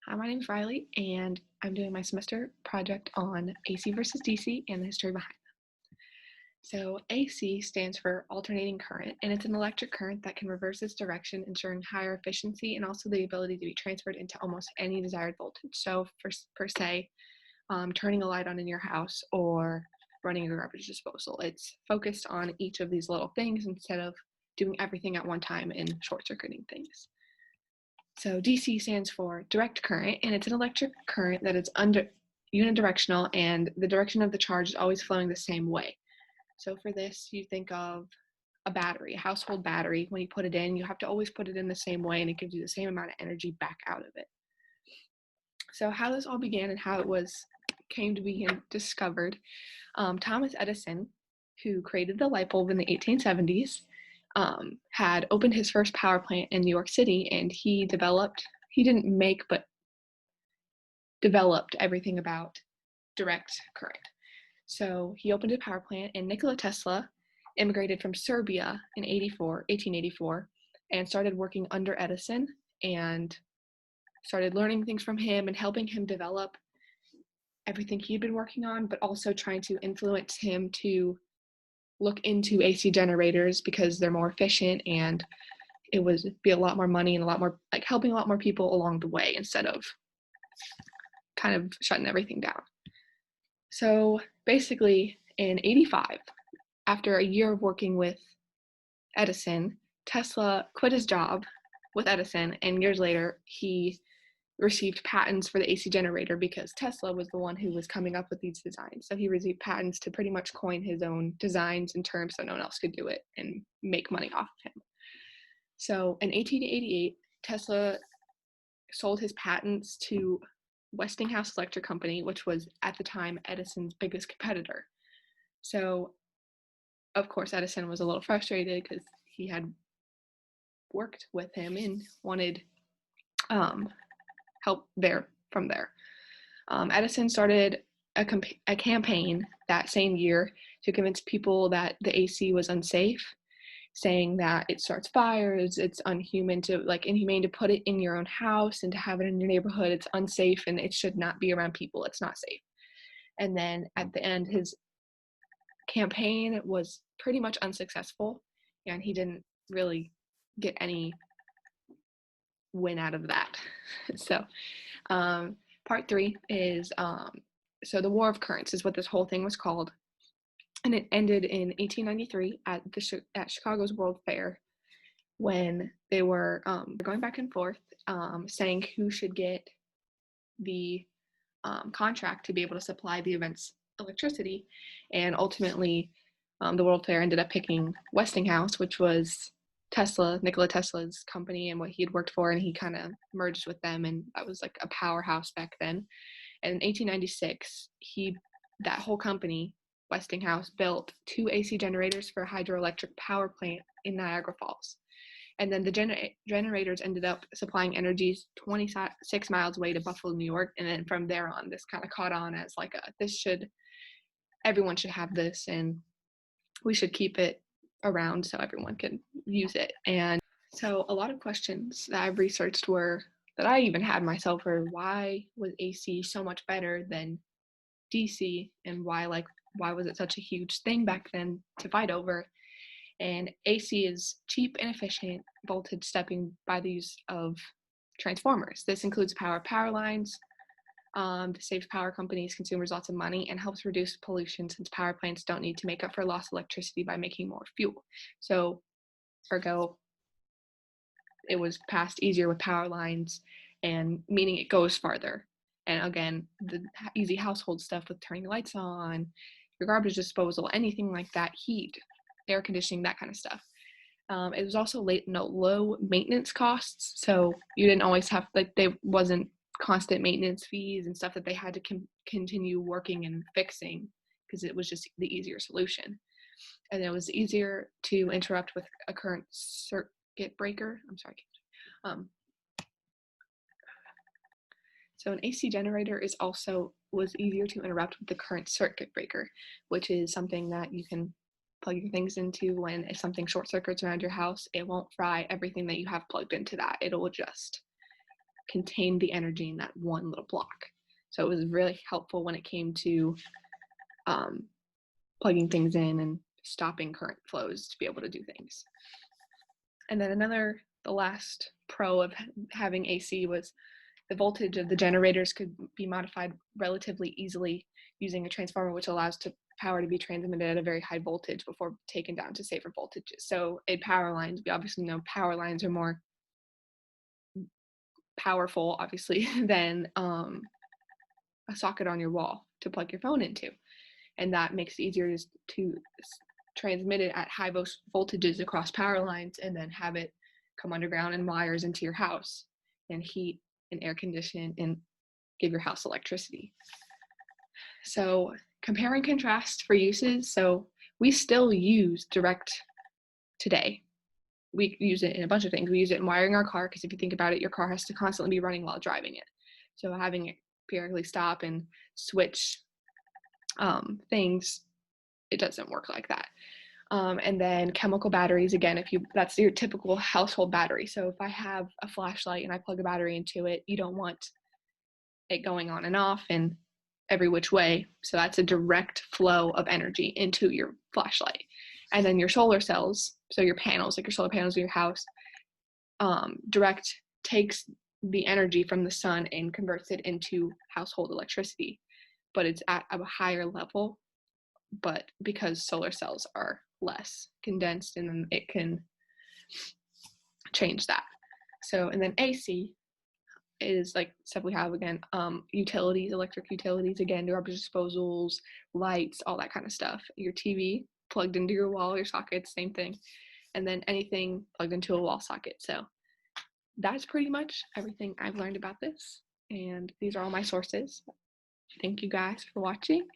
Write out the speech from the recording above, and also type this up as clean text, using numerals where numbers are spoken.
Hi, my name is Riley, and I'm doing my semester project on AC versus DC and the history behind it. So, AC stands for alternating current, and it's an electric current that can reverse its direction, ensuring higher efficiency and also the ability to be transferred into almost any desired voltage. So, per se, turning a light on in your house or running a garbage disposal, it's focused on each of these little things instead of doing everything at one time and short circuiting things. So DC stands for direct current, and it's an electric current that is unidirectional, and the direction of the charge is always flowing the same way. So for this, you think of a battery, a household battery. When you put it in, you have to always put it in the same way, and it gives you the same amount of energy back out of it. So how this all began and how it came to be discovered, Thomas Edison, who created the light bulb in the 1870s, had opened his first power plant in New York City, and he didn't make, but developed everything about direct current. So he opened a power plant, and Nikola Tesla immigrated from Serbia in 1884, and started working under Edison and started learning things from him and helping him develop everything he'd been working on, but also trying to influence him to look into AC generators because they're more efficient, and it would be a lot more money and a lot more helping a lot more people along the way instead of kind of shutting everything down. So basically in 85, after a year of working with Edison, Tesla quit his job with Edison, and years later he received patents for the AC generator because Tesla was the one who was coming up with these designs. So he received patents to pretty much coin his own designs and terms so no one else could do it and make money off of him. So in 1888, Tesla sold his patents to Westinghouse Electric Company, which was at the time Edison's biggest competitor. So, of course, Edison was a little frustrated because he had worked with him and wanted help from there. Edison started a campaign that same year to convince people that the AC was unsafe, saying that it starts fires, it's inhumane to put it in your own house and to have it in your neighborhood. It's unsafe and it should not be around people. It's not safe. And then at the end, his campaign was pretty much unsuccessful, and he didn't really get any win out of that. So part 3 is so the War of Currents is what this whole thing was called, and it ended in 1893 at Chicago's World Fair, when they were going back and forth, saying who should get the contract to be able to supply the event's electricity. And ultimately, the World Fair ended up picking Westinghouse, which was Nikola Tesla's company and what he had worked for, and he kind of merged with them, and that was like a powerhouse back then. And in 1896, that whole company, Westinghouse, built 2 AC generators for a hydroelectric power plant in Niagara Falls. And then the generators ended up supplying energy 26 miles away to Buffalo, New York. And then from there on, this kind of caught on as everyone should have this, and we should keep it around so everyone can use it. And so a lot of questions that I've researched that I even had myself were, why was AC so much better than DC, and why was it such a huge thing back then to fight over? And AC is cheap and efficient voltage stepping by the use of transformers. This includes power lines. This saves power companies, consumers lots of money, and helps reduce pollution since power plants don't need to make up for lost electricity by making more fuel. So, ergo, it was passed easier with power lines, and meaning it goes farther. And again, the easy household stuff with turning the lights on, your garbage disposal, anything like that, heat, air conditioning, that kind of stuff. It was also low maintenance costs, so you didn't always have there wasn't constant maintenance fees and stuff that they had to continue working and fixing, because it was just the easier solution. And it was easier to interrupt with a current circuit breaker. So an AC generator was easier to interrupt with the current circuit breaker, which is something that you can plug your things into if something short circuits around your house. It won't fry everything that you have plugged into that. It will just contained the energy in that one little block. So it was really helpful when it came to plugging things in and stopping current flows to be able to do things. And then the last pro of having AC was the voltage of the generators could be modified relatively easily using a transformer, which allows power to be transmitted at a very high voltage before taken down to safer voltages. So in power lines, we obviously know power lines are more powerful, obviously, than a socket on your wall to plug your phone into. And that makes it easier to transmit it at high voltages across power lines and then have it come underground and wires into your house and heat and air condition and give your house electricity. So compare and contrast for uses. So we still use direct today. We use it in a bunch of things. We use it in wiring our car, because if you think about it, your car has to constantly be running while driving it. So having it periodically stop and switch things, it doesn't work like that. And then chemical batteries, again, that's your typical household battery. So if I have a flashlight and I plug a battery into it, you don't want it going on and off and every which way. So that's a direct flow of energy into your flashlight. And then your solar cells, so your panels, like your solar panels in your house, direct takes the energy from the sun and converts it into household electricity, but it's at a higher level, but because solar cells are less condensed, and then it can change that. So, and then AC is like stuff we have, again, utilities, electric utilities, again, garbage disposals, lights, all that kind of stuff. Your TV plugged into your wall, your socket, same thing. And then anything plugged into a wall socket. So that's pretty much everything I've learned about this. And these are all my sources. Thank you guys for watching.